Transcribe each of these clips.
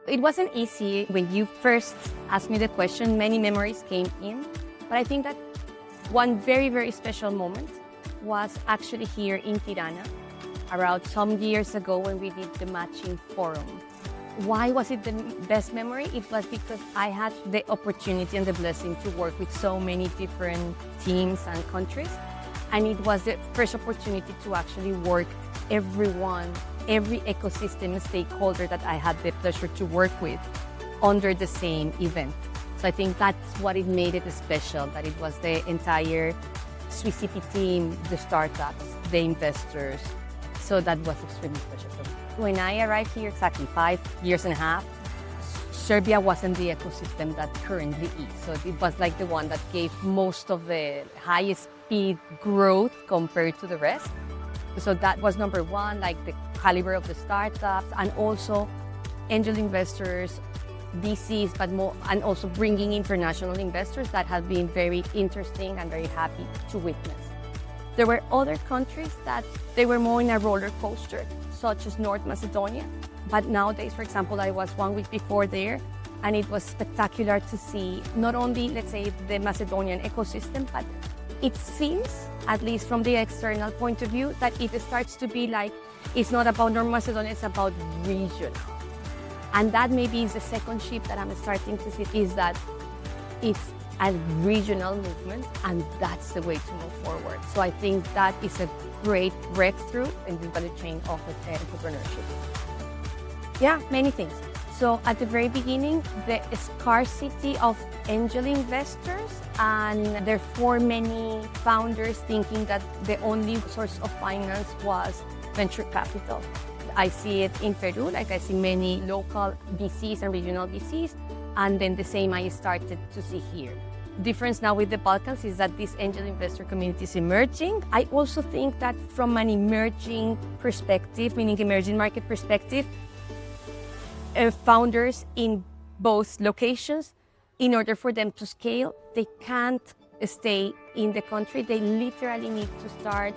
It wasn't easy. When you first asked me the question, many memories came in. But I think that one very, very special moment was actually here in Tirana, around some years ago when we did the matching forum. Why was it the best memory? It was because I had the opportunity and the blessing to work with so many different teams and countries. And it was the first opportunity to actually work everyone, every ecosystem stakeholder that I had the pleasure to work with under the same event. So I think that's what it made it special, that it was the entire SwissCP team, the startups, the investors. So that was extremely special for me. When I arrived here exactly 5.5 years, Serbia wasn't the ecosystem that currently is. So it was like the one that gave most of the highest speed growth compared to the rest. So that was number one, like the caliber of the startups and also angel investors, VCs, but more, and also bringing international investors that have been very interesting and very happy to witness. There were other countries that they were more in a roller coaster, such as North Macedonia. But nowadays, for example, I was 1 week before there, and it was spectacular to see not only, let's say, the Macedonian ecosystem, but it seems, at least from the external point of view, that it starts to be like, it's not about North Macedonia, it's about regional. And that maybe is the second shift that I'm starting to see, is that it's a regional movement, and that's the way to move forward. So I think that is a great breakthrough in the value chain of entrepreneurship. Yeah, many things. So at the very beginning, the scarcity of angel investors, and therefore many founders thinking that the only source of finance was venture capital. I see it in Peru, like I see many local VCs and regional VCs, and then the same I started to see here. Difference now with the Balkans is that this angel investor community is emerging. I also think that from an emerging perspective, meaning emerging market perspective, founders in both locations, in order for them to scale, they can't stay in the country. They literally need to start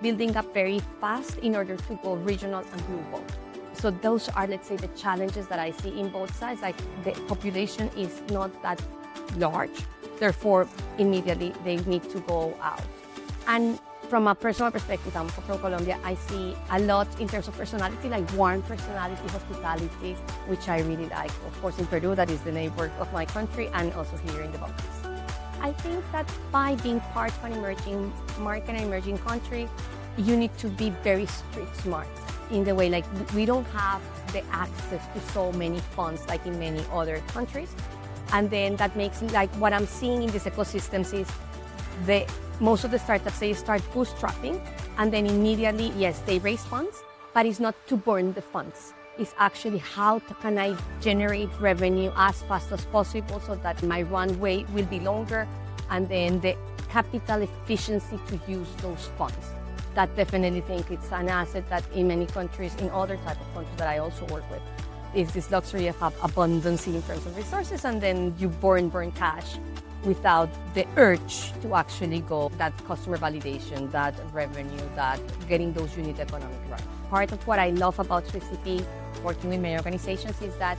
building up very fast in order to go regional and global. So those are, let's say, the challenges that I see in both sides. Like the population is not that large, therefore immediately they need to go out. And from a personal perspective, I'm from Colombia, I see a lot in terms of personality, like warm personality, hospitality, which I really like. Of course, in Peru, that is the neighbor of my country, and also here in the Balkans. I think that by being part of an emerging market and emerging country, you need to be very street smart in the way, like we don't have the access to so many funds like in many other countries. And then that makes, like what I'm seeing in these ecosystems is most of the startups, they start bootstrapping, and then immediately, yes, they raise funds, but it's not to burn the funds. It's actually can I generate revenue as fast as possible so that my runway will be longer, and then the capital efficiency to use those funds. That definitely think it's an asset that in many countries, in other type of countries that I also work with, is this luxury of abundance in terms of resources, and then you burn cash without the urge to actually go that customer validation, that revenue, that getting those unit economic right. Part of what I love about SwissCP, working with many organizations, is that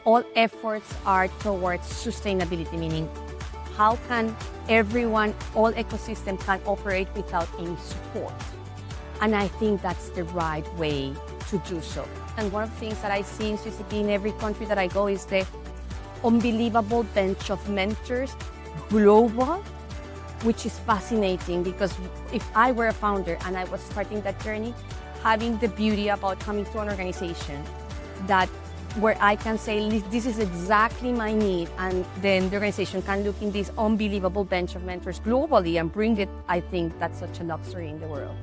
all efforts are towards sustainability, meaning how can everyone, all ecosystem can operate without any support. And I think that's the right way to do so. And one of the things that I see in SwissCP in every country that I go is the unbelievable bench of mentors, global, which is fascinating, because if I were a founder and I was starting that journey, having the beauty about coming to an organization that where I can say, this is exactly my need, and then the organization can look in this unbelievable bench of mentors globally and bring it, I think that's such a luxury in the world.